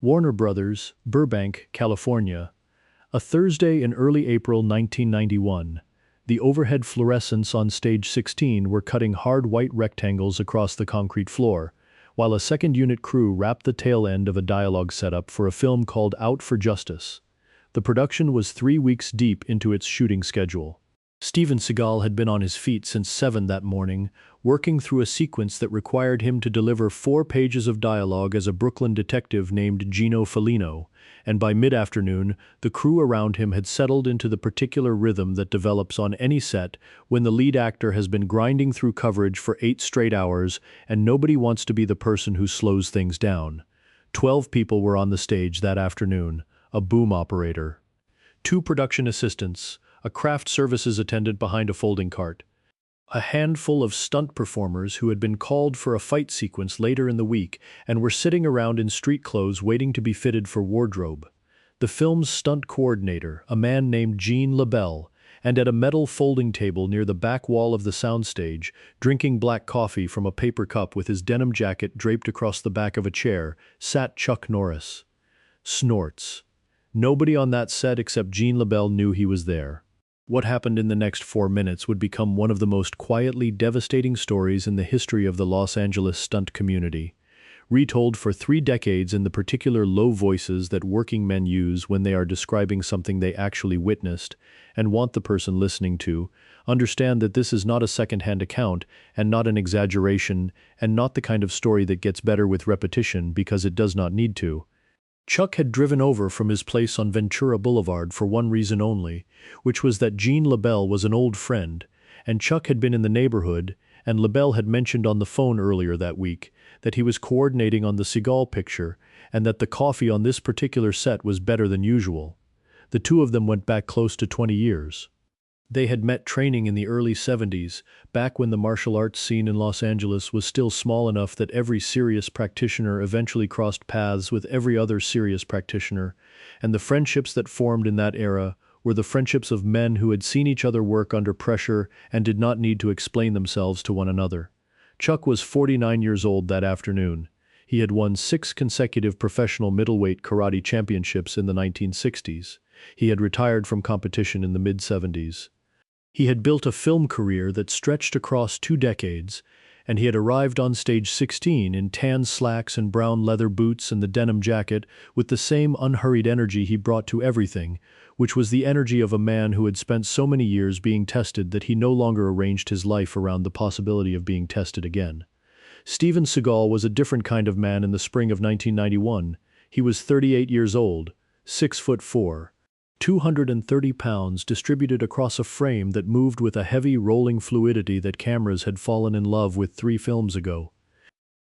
Warner Brothers, Burbank, California. A Thursday in early April 1991. The overhead fluorescents on stage 16 were cutting hard white rectangles across the concrete floor, while a second unit crew wrapped the tail end of a dialogue setup for a film called Out for Justice. The production was 3 weeks deep into its shooting schedule. Steven Seagal had been on his feet since 7 that morning, working through a sequence that required him to deliver 4 pages of dialogue as a Brooklyn detective named Gino Felino, and by mid-afternoon, the crew around him had settled into the particular rhythm that develops on any set when the lead actor has been grinding through coverage for 8 straight hours and nobody wants to be the person who slows things down. 12 people were on the stage that afternoon, a boom operator, 2 production assistants, a craft services attendant behind a folding cart, a handful of stunt performers who had been called for a fight sequence later in the week and were sitting around in street clothes waiting to be fitted for wardrobe, the film's stunt coordinator, a man named Gene LaBelle, and at a metal folding table near the back wall of the soundstage, drinking black coffee from a paper cup with his denim jacket draped across the back of a chair, sat Chuck Norris. Snorts. Nobody on that set except Gene LaBelle knew he was there. What happened in the next 4 minutes would become one of the most quietly devastating stories in the history of the Los Angeles stunt community, retold for 3 decades in the particular low voices that working men use when they are describing something they actually witnessed and want the person listening to understand that this is not a second-hand account and not an exaggeration and not the kind of story that gets better with repetition because it does not need to. Chuck had driven over from his place on Ventura Boulevard for one reason only, which was that Gene LaBelle was an old friend, and Chuck had been in the neighborhood, and LaBelle had mentioned on the phone earlier that week that he was coordinating on the Seagal picture and that the coffee on this particular set was better than usual. The two of them went back close to 20 years. They had met training in the early 70s, back when the martial arts scene in Los Angeles was still small enough that every serious practitioner eventually crossed paths with every other serious practitioner, and the friendships that formed in that era were the friendships of men who had seen each other work under pressure and did not need to explain themselves to one another. Chuck was 49 years old that afternoon. He had won 6 consecutive professional middleweight karate championships in the 1960s. He had retired from competition in the mid-70s. He had built a film career that stretched across 2 decades, and he had arrived on stage 16 in tan slacks and brown leather boots and the denim jacket with the same unhurried energy he brought to everything, which was the energy of a man who had spent so many years being tested that he no longer arranged his life around the possibility of being tested again. Steven Seagal was a different kind of man in the spring of 1991. He was 38 years old, 6'4", 230 pounds distributed across a frame that moved with a heavy rolling fluidity that cameras had fallen in love with 3 films ago.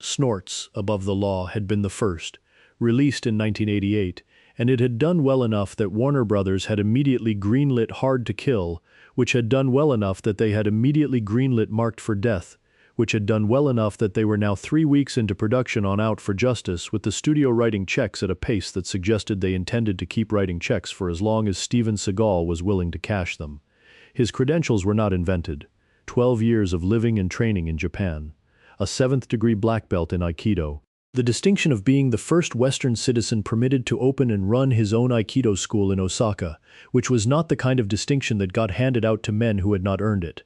Snorts, Above the Law, had been the first, released in 1988, and it had done well enough that Warner Brothers had immediately greenlit Hard to Kill, which had done well enough that they had immediately greenlit Marked for Death, which had done well enough that they were now 3 weeks into production on Out for Justice, with the studio writing checks at a pace that suggested they intended to keep writing checks for as long as Steven Seagal was willing to cash them. His credentials were not invented. 12 years of living and training in Japan. A 7th-degree black belt in Aikido. The distinction of being the first Western citizen permitted to open and run his own Aikido school in Osaka, which was not the kind of distinction that got handed out to men who had not earned it.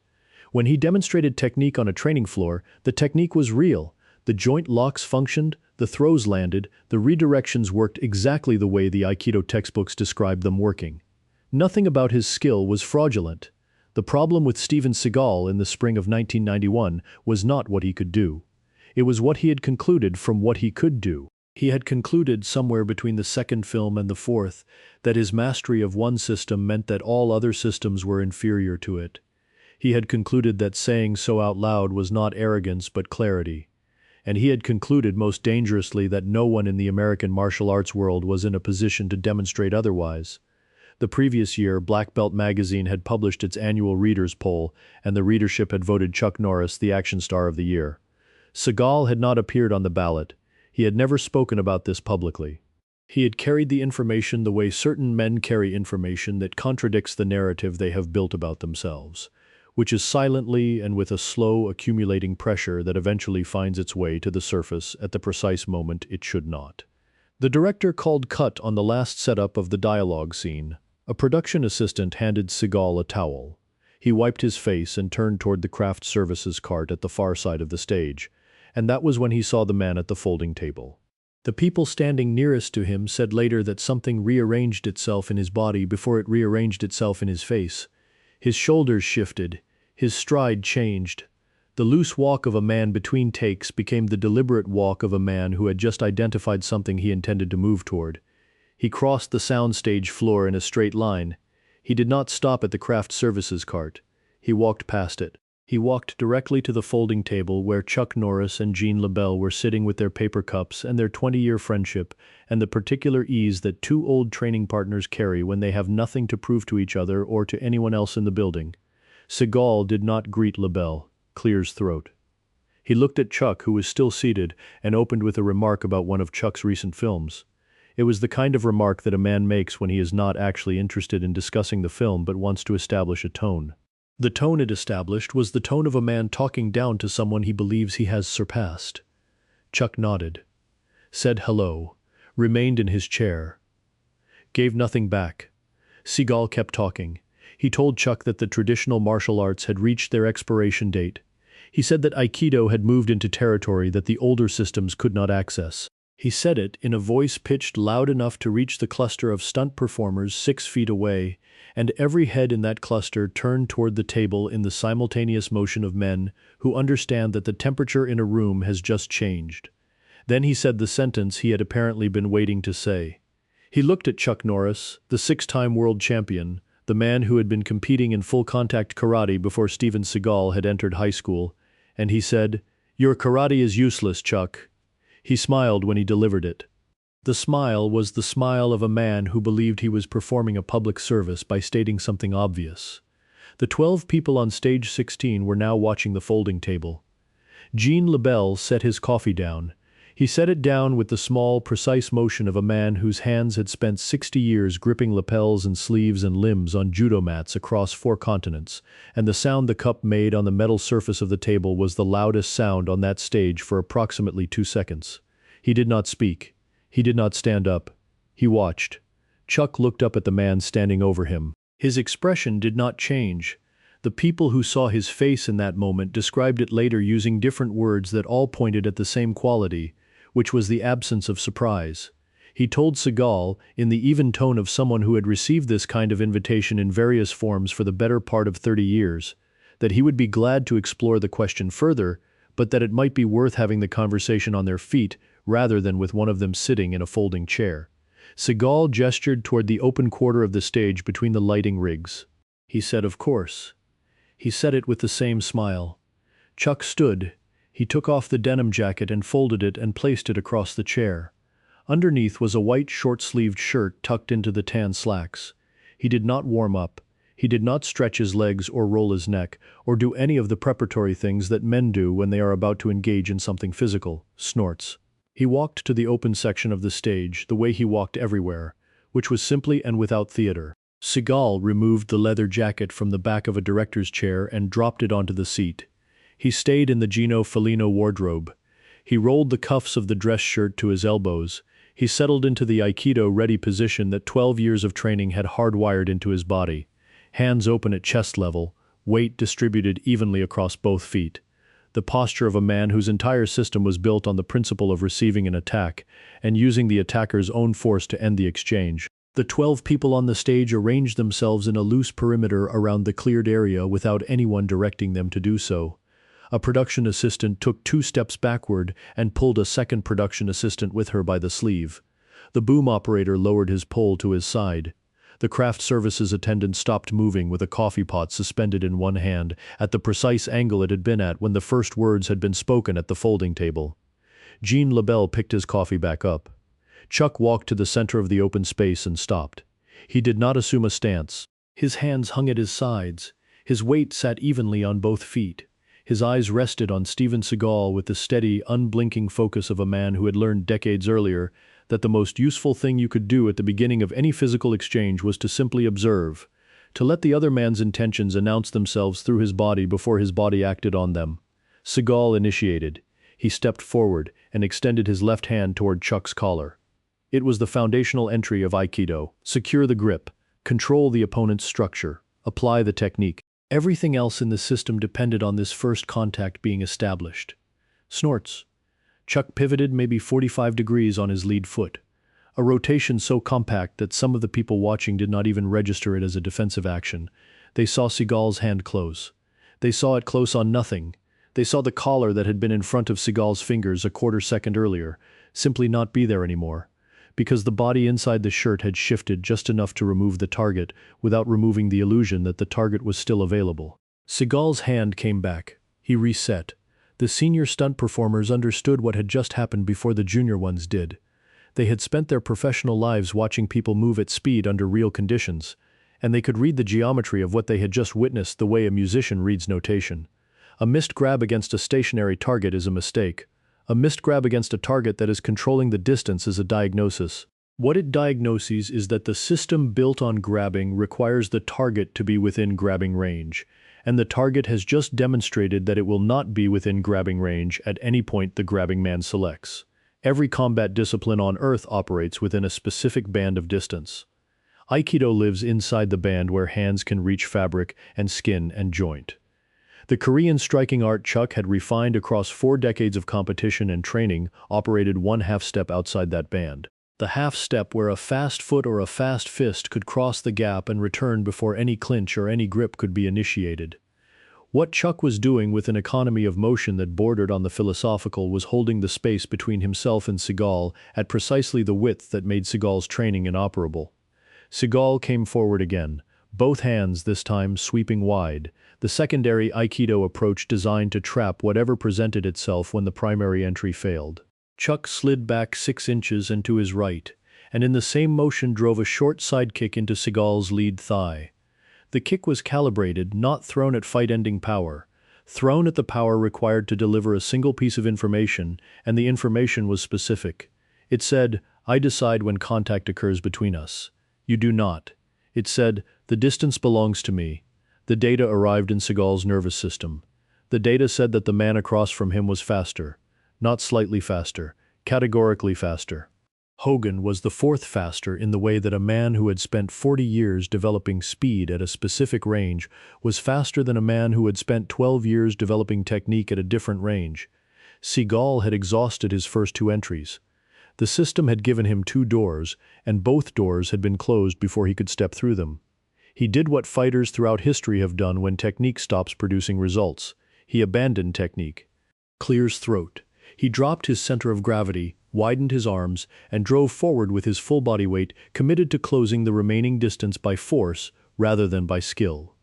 When he demonstrated technique on a training floor, the technique was real. The joint locks functioned, the throws landed, the redirections worked exactly the way the Aikido textbooks described them working. Nothing about his skill was fraudulent. The problem with Steven Seagal in the spring of 1991 was not what he could do. It was what he had concluded from what he could do. He had concluded somewhere between the second film and the fourth that his mastery of one system meant that all other systems were inferior to it. He had concluded that saying so out loud was not arrogance but clarity. And he had concluded most dangerously that no one in the American martial arts world was in a position to demonstrate otherwise. The previous year, Black Belt magazine had published its annual readers' poll, and the readership had voted Chuck Norris the action star of the year. Seagal had not appeared on the ballot. He had never spoken about this publicly. He had carried the information the way certain men carry information that contradicts the narrative they have built about themselves, which is silently and with a slow accumulating pressure that eventually finds its way to the surface at the precise moment it should not. The director called cut on the last setup of the dialogue scene. A production assistant handed Seagal a towel. He wiped his face and turned toward the craft services cart at the far side of the stage, and that was when he saw the man at the folding table. The people standing nearest to him said later that something rearranged itself in his body before it rearranged itself in his face. His shoulders shifted, his stride changed. The loose walk of a man between takes became the deliberate walk of a man who had just identified something he intended to move toward. He crossed the soundstage floor in a straight line. He did not stop at the craft services cart. He walked past it. He walked directly to the folding table where Chuck Norris and Jean LaBelle were sitting with their paper cups and their 20-year friendship and the particular ease that two old training partners carry when they have nothing to prove to each other or to anyone else in the building. Seagal did not greet LaBelle, clears throat. He looked at Chuck, who was still seated, and opened with a remark about one of Chuck's recent films. It was the kind of remark that a man makes when he is not actually interested in discussing the film but wants to establish a tone. The tone it established was the tone of a man talking down to someone he believes he has surpassed. Chuck nodded, said hello, remained in his chair, gave nothing back. Seagal kept talking. He told Chuck that the traditional martial arts had reached their expiration date. He said that Aikido had moved into territory that the older systems could not access. He said it in a voice pitched loud enough to reach the cluster of stunt performers 6 feet away, and every head in that cluster turned toward the table in the simultaneous motion of men who understand that the temperature in a room has just changed. Then he said the sentence he had apparently been waiting to say. He looked at Chuck Norris, the 6-time world champion, the man who had been competing in full-contact karate before Steven Seagal had entered high school, and he said, "Your karate is useless, Chuck." He smiled when he delivered it. The smile was the smile of a man who believed he was performing a public service by stating something obvious. The 12 people on stage 16 were now watching the folding table. Jean LaBelle set his coffee down. He set it down with the small, precise motion of a man whose hands had spent 60 years gripping lapels and sleeves and limbs on judo mats across 4 continents, and the sound the cup made on the metal surface of the table was the loudest sound on that stage for approximately 2 seconds. He did not speak. He did not stand up. He watched. Chuck looked up at the man standing over him. His expression did not change. The people who saw his face in that moment described it later using different words that all pointed at the same quality, which was the absence of surprise. He told Seagal, in the even tone of someone who had received this kind of invitation in various forms for the better part of 30 years, that he would be glad to explore the question further, but that it might be worth having the conversation on their feet rather than with one of them sitting in a folding chair. Seagal gestured toward the open quarter of the stage between the lighting rigs. He said, "Of course." He said it with the same smile. Chuck stood. He took off the denim jacket and folded it and placed it across the chair. Underneath was a white short-sleeved shirt tucked into the tan slacks. He did not warm up. He did not stretch his legs or roll his neck, or do any of the preparatory things that men do when they are about to engage in something physical, snorts. He walked to the open section of the stage the way he walked everywhere, which was simply and without theater. Seagal removed the leather jacket from the back of a director's chair and dropped it onto the seat. He stayed in the Gino Felino wardrobe. He rolled the cuffs of the dress shirt to his elbows. He settled into the Aikido-ready position that 12 years of training had hardwired into his body. Hands open at chest level, weight distributed evenly across both feet. The posture of a man whose entire system was built on the principle of receiving an attack and using the attacker's own force to end the exchange. The 12 people on the stage arranged themselves in a loose perimeter around the cleared area without anyone directing them to do so. A production assistant took 2 steps backward and pulled a second production assistant with her by the sleeve. The boom operator lowered his pole to his side. The craft services attendant stopped moving with a coffee pot suspended in one hand at the precise angle it had been at when the first words had been spoken at the folding table. Jean LaBelle picked his coffee back up. Chuck walked to the center of the open space and stopped. He did not assume a stance. His hands hung at his sides. His weight sat evenly on both feet. His eyes rested on Steven Seagal with the steady, unblinking focus of a man who had learned decades earlier that the most useful thing you could do at the beginning of any physical exchange was to simply observe, to let the other man's intentions announce themselves through his body before his body acted on them. Seagal initiated. He stepped forward and extended his left hand toward Chuck's collar. It was the foundational entry of Aikido. Secure the grip, control the opponent's structure, apply the technique. Everything else in the system depended on this first contact being established. Snorts. Chuck pivoted maybe 45 degrees on his lead foot. A rotation so compact that some of the people watching did not even register it as a defensive action. They saw Seagal's hand close. They saw it close on nothing. They saw the collar that had been in front of Seagal's fingers a quarter second earlier simply not be there anymore, because the body inside the shirt had shifted just enough to remove the target without removing the illusion that the target was still available. Seagal's hand came back. He reset. The senior stunt performers understood what had just happened before the junior ones did. They had spent their professional lives watching people move at speed under real conditions, and they could read the geometry of what they had just witnessed the way a musician reads notation. A missed grab against a stationary target is a mistake. A missed grab against a target that is controlling the distance is a diagnosis. What it diagnoses is that the system built on grabbing requires the target to be within grabbing range, and the target has just demonstrated that it will not be within grabbing range at any point the grabbing man selects. Every combat discipline on Earth operates within a specific band of distance. Aikido lives inside the band where hands can reach fabric and skin and joint. The Korean striking art Chuck had refined across 4 decades of competition and training operated one half step outside that band. The half step where a fast foot or a fast fist could cross the gap and return before any clinch or any grip could be initiated. What Chuck was doing with an economy of motion that bordered on the philosophical was holding the space between himself and Seagal at precisely the width that made Seagal's training inoperable. Seagal came forward again, both hands this time sweeping wide, the secondary Aikido approach designed to trap whatever presented itself when the primary entry failed. Chuck slid back 6 inches and to his right, and in the same motion drove a short sidekick into Seagal's lead thigh. The kick was calibrated, not thrown at fight-ending power, thrown at the power required to deliver a single piece of information, and the information was specific. It said, "I decide when contact occurs between us. You do not." It said, "The distance belongs to me." The data arrived in Seagal's nervous system. The data said that the man across from him was faster. Not slightly faster, categorically faster. Hogan was the 4th faster in the way that a man who had spent 40 years developing speed at a specific range was faster than a man who had spent 12 years developing technique at a different range. Seagal had exhausted his first 2 entries. The system had given him 2 doors, and both doors had been closed before he could step through them. He did what fighters throughout history have done when technique stops producing results. He abandoned technique. Clear's throat. He dropped his center of gravity, widened his arms, and drove forward with his full body weight, committed to closing the remaining distance by force rather than by skill.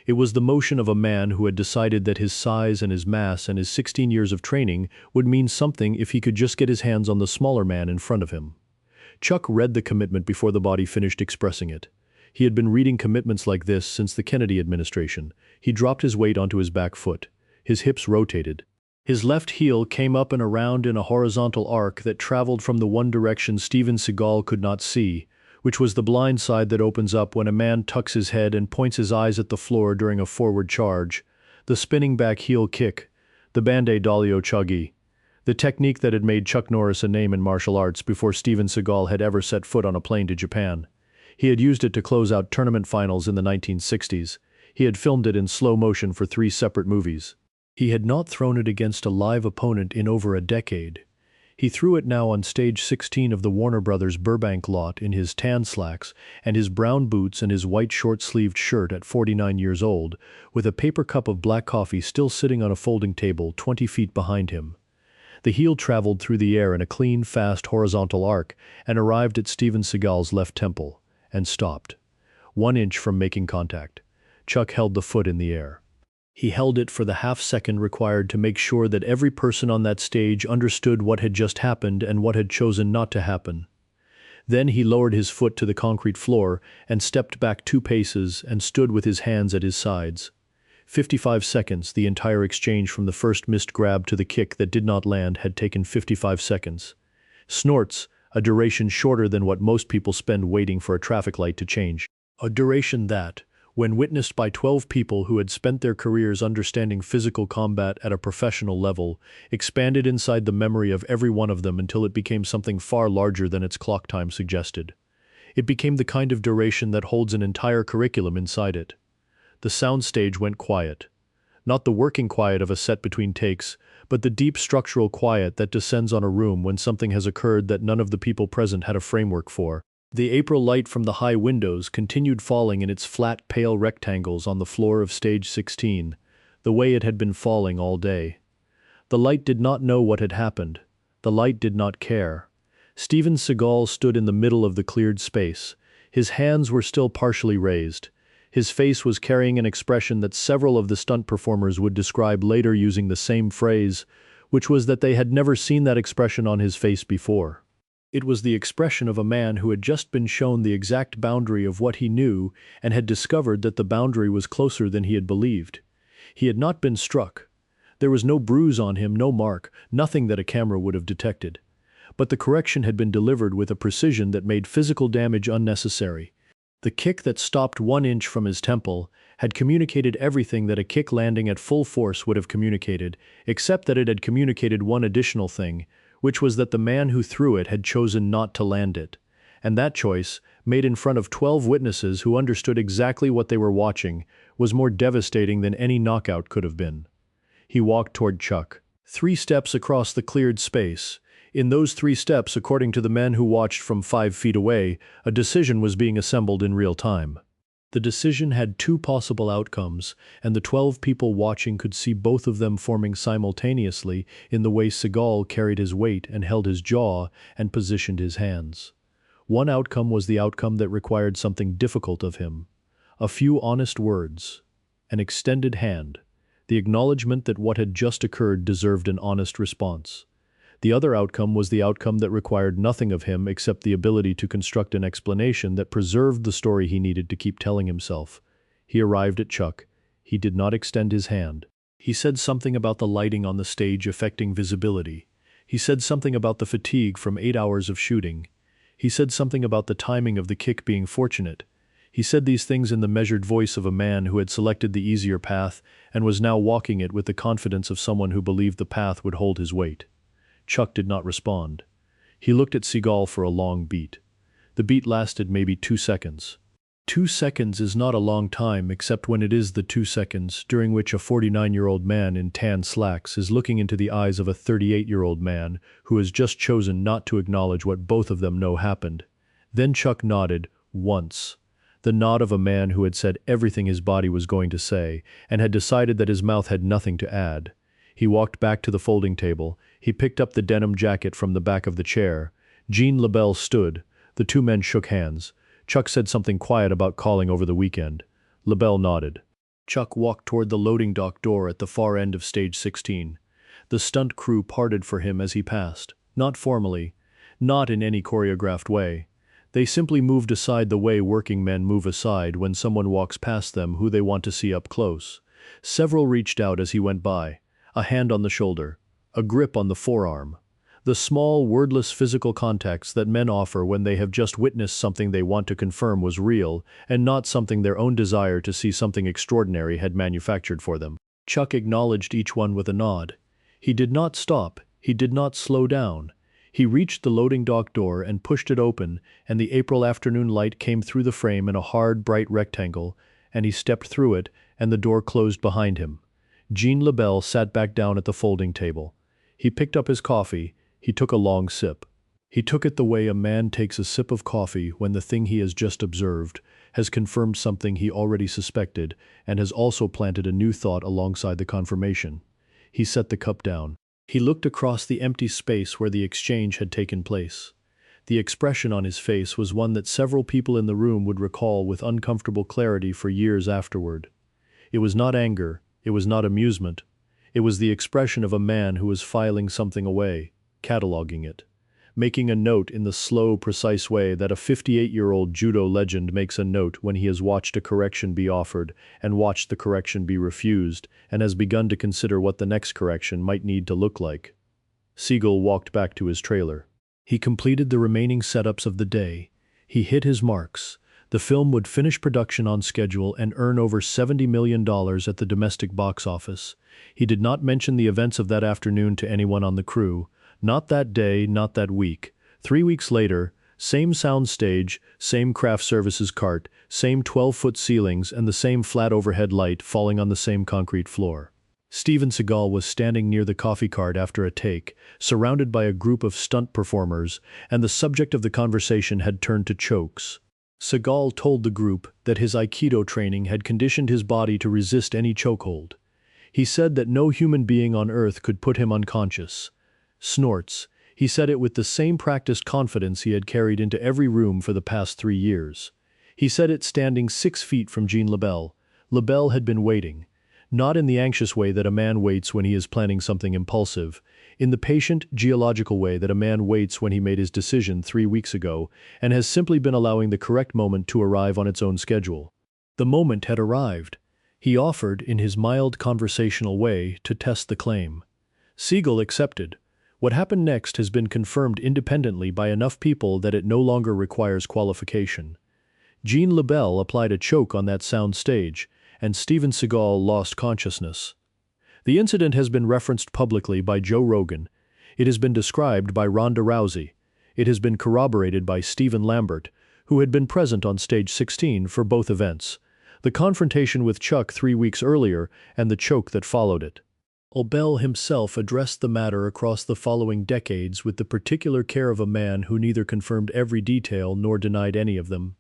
It was the motion of a man who had decided that his size and his mass and his 16 years of training would mean something if he could just get his hands on the smaller man in front of him. Chuck read the commitment before the body finished expressing it. He had been reading commitments like this since the Kennedy administration. He dropped his weight onto his back foot. His hips rotated. His left heel came up and around in a horizontal arc that traveled from the one direction Steven Seagal could not see, which was the blind side that opens up when a man tucks his head and points his eyes at the floor during a forward charge. The spinning back heel kick. The Bande Dalio Chuggy. The technique that had made Chuck Norris a name in martial arts before Steven Seagal had ever set foot on a plane to Japan. He had used it to close out tournament finals in the 1960s. He had filmed it in slow motion for 3 separate movies. He had not thrown it against a live opponent in over a decade. He threw it now on stage 16 of the Warner Brothers Burbank lot in his tan slacks and his brown boots and his white short-sleeved shirt at 49 years old, with a paper cup of black coffee still sitting on a folding table 20 feet behind him. The heel traveled through the air in a clean, fast horizontal arc and arrived at Steven Seagal's left temple, and stopped. 1 inch from making contact. Chuck held the foot in the air. He held it for the half second required to make sure that every person on that stage understood what had just happened and what had chosen not to happen. Then he lowered his foot to the concrete floor and stepped back 2 paces and stood with his hands at his sides. 55 seconds, the entire exchange from the first missed grab to the kick that did not land had taken 55 seconds. Snorts, a duration shorter than what most people spend waiting for a traffic light to change. A duration that, when witnessed by 12 people who had spent their careers understanding physical combat at a professional level, expanded inside the memory of every one of them until it became something far larger than its clock time suggested. It became the kind of duration that holds an entire curriculum inside it. The soundstage went quiet. Not the working quiet of a set between takes, but the deep structural quiet that descends on a room when something has occurred that none of the people present had a framework for. The April light from the high windows continued falling in its flat, pale rectangles on the floor of stage 16, the way it had been falling all day. The light did not know what had happened. The light did not care. Steven Seagal stood in the middle of the cleared space. His hands were still partially raised. His face was carrying an expression that several of the stunt performers would describe later using the same phrase, which was that they had never seen that expression on his face before. It was the expression of a man who had just been shown the exact boundary of what he knew and had discovered that the boundary was closer than he had believed. He had not been struck. There was no bruise on him, no mark, nothing that a camera would have detected. But the correction had been delivered with a precision that made physical damage unnecessary. The kick that stopped 1 inch from his temple had communicated everything that a kick landing at full force would have communicated, except that it had communicated one additional thing, which was that the man who threw it had chosen not to land it. And that choice, made in front of 12 witnesses who understood exactly what they were watching, was more devastating than any knockout could have been. He walked toward Chuck. 3 steps across the cleared space. In those 3 steps, according to the men who watched from 5 feet away, a decision was being assembled in real time. The decision had 2 possible outcomes, and the 12 people watching could see both of them forming simultaneously in the way Seagal carried his weight and held his jaw and positioned his hands. One outcome was the outcome that required something difficult of him. A few honest words. An extended hand. The acknowledgement that what had just occurred deserved an honest response. The other outcome was the outcome that required nothing of him except the ability to construct an explanation that preserved the story he needed to keep telling himself. He arrived at Chuck. He did not extend his hand. He said something about the lighting on the stage affecting visibility. He said something about the fatigue from 8 hours of shooting. He said something about the timing of the kick being fortunate. He said these things in the measured voice of a man who had selected the easier path and was now walking it with the confidence of someone who believed the path would hold his weight. Chuck did not respond. He looked at Seagal for a long beat. The beat lasted maybe 2 seconds. 2 seconds is not a long time except when it is the 2 seconds during which a 49-year-old man in tan slacks is looking into the eyes of a 38-year-old man who has just chosen not to acknowledge what both of them know happened. Then Chuck nodded, once. The nod of a man who had said everything his body was going to say and had decided that his mouth had nothing to add. He walked back to the folding table. He picked up the denim jacket from the back of the chair. Jean LaBelle stood. The 2 men shook hands. Chuck said something quiet about calling over the weekend. LaBelle nodded. Chuck walked toward the loading dock door at the far end of stage 16. The stunt crew parted for him as he passed. Not formally. Not in any choreographed way. They simply moved aside the way working men move aside when someone walks past them who they want to see up close. Several reached out as he went by. A hand on the shoulder, a grip on the forearm. The small, wordless physical contacts that men offer when they have just witnessed something they want to confirm was real, and not something their own desire to see something extraordinary had manufactured for them. Chuck acknowledged each one with a nod. He did not stop, he did not slow down. He reached the loading dock door and pushed it open, and the April afternoon light came through the frame in a hard, bright rectangle, and he stepped through it, and the door closed behind him. Jean LaBelle sat back down at the folding table. He picked up his coffee. He took a long sip. He took it the way a man takes a sip of coffee when the thing he has just observed has confirmed something he already suspected and has also planted a new thought alongside the confirmation. He set the cup down. He looked across the empty space where the exchange had taken place. The expression on his face was one that several people in the room would recall with uncomfortable clarity for years afterward. It was not anger. It was not amusement. It was the expression of a man who was filing something away, cataloging it, making a note in the slow, precise way that a 58-year-old judo legend makes a note when he has watched a correction be offered and watched the correction be refused and has begun to consider what the next correction might need to look like. Seagal walked back to his trailer. He completed the remaining setups of the day. He hit his marks. The film would finish production on schedule and earn over $70 million at the domestic box office. He did not mention the events of that afternoon to anyone on the crew. Not that day, not that week. 3 weeks later, same sound stage, same craft services cart, same 12-foot ceilings and the same flat overhead light falling on the same concrete floor. Steven Seagal was standing near the coffee cart after a take, surrounded by a group of stunt performers, and the subject of the conversation had turned to chokes. Seagal told the group that his Aikido training had conditioned his body to resist any chokehold. He said that no human being on earth could put him unconscious. Snorts. He said it with the same practiced confidence he had carried into every room for the past 3 years. He said it standing 6 feet from Jean LaBelle. LaBelle had been waiting. Not in the anxious way that a man waits when he is planning something impulsive, in the patient, geological way that a man waits when he made his decision 3 weeks ago and has simply been allowing the correct moment to arrive on its own schedule. The moment had arrived. He offered, in his mild conversational way, to test the claim. Seagal accepted. What happened next has been confirmed independently by enough people that it no longer requires qualification. Jean LaBelle applied a choke on that sound stage, and Steven Seagal lost consciousness. The incident has been referenced publicly by Joe Rogan. It has been described by Ronda Rousey. It has been corroborated by Stephen Lambert, who had been present on stage 16 for both events. The confrontation with Chuck 3 weeks earlier and the choke that followed it. LaBelle himself addressed the matter across the following decades with the particular care of a man who neither confirmed every detail nor denied any of them.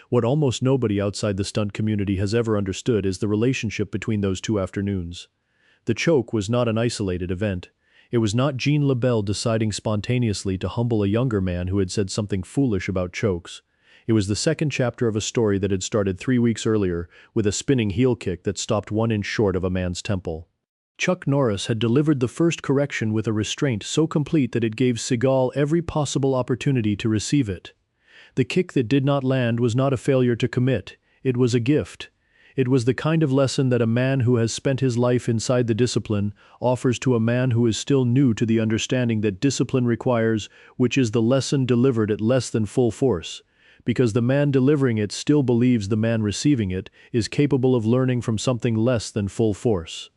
What almost nobody outside the stunt community has ever understood is the relationship between those 2 afternoons. The choke was not an isolated event. It was not Jean LaBelle deciding spontaneously to humble a younger man who had said something foolish about chokes. It was the second chapter of a story that had started 3 weeks earlier with a spinning heel kick that stopped 1 inch short of a man's temple. Chuck Norris had delivered the first correction with a restraint so complete that it gave Seagal every possible opportunity to receive it. The kick that did not land was not a failure to commit, it was a gift. It was the kind of lesson that a man who has spent his life inside the discipline offers to a man who is still new to the understanding that discipline requires, which is the lesson delivered at less than full force, because the man delivering it still believes the man receiving it is capable of learning from something less than full force.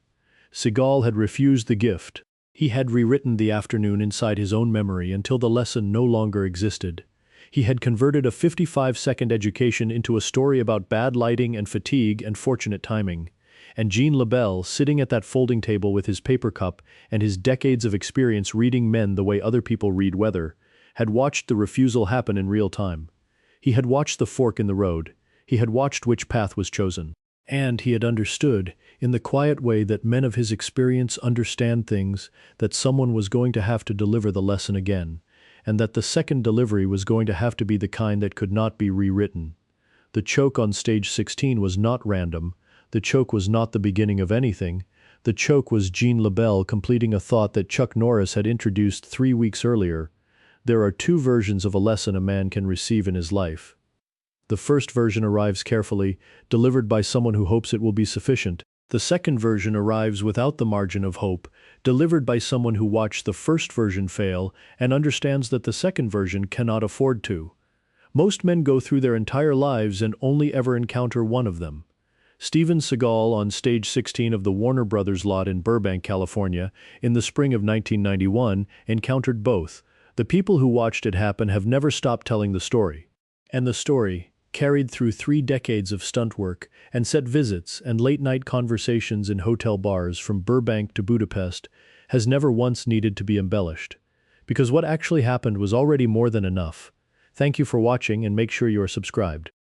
Seagal had refused the gift. He had rewritten the afternoon inside his own memory until the lesson no longer existed. He had converted a 55-second education into a story about bad lighting and fatigue and fortunate timing. And Jean LaBelle, sitting at that folding table with his paper cup and his decades of experience reading men the way other people read weather, had watched the refusal happen in real time. He had watched the fork in the road. He had watched which path was chosen. And he had understood, in the quiet way that men of his experience understand things, that someone was going to have to deliver the lesson again, and that the second delivery was going to have to be the kind that could not be rewritten. The choke on stage 16 was not random. The choke was not the beginning of anything. The choke was Jean LaBelle completing a thought that Chuck Norris had introduced 3 weeks earlier. There are 2 versions of a lesson a man can receive in his life. The first version arrives carefully, delivered by someone who hopes it will be sufficient. The second version arrives without the margin of hope, delivered by someone who watched the first version fail and understands that the second version cannot afford to. Most men go through their entire lives and only ever encounter one of them. Steven Seagal on stage 16 of the Warner Brothers lot in Burbank, California, in the spring of 1991, encountered both. The people who watched it happen have never stopped telling the story. And the story, carried through 3 decades of stunt work and set visits and late-night conversations in hotel bars from Burbank to Budapest, has never once needed to be embellished. Because what actually happened was already more than enough. Thank you for watching and make sure you are subscribed.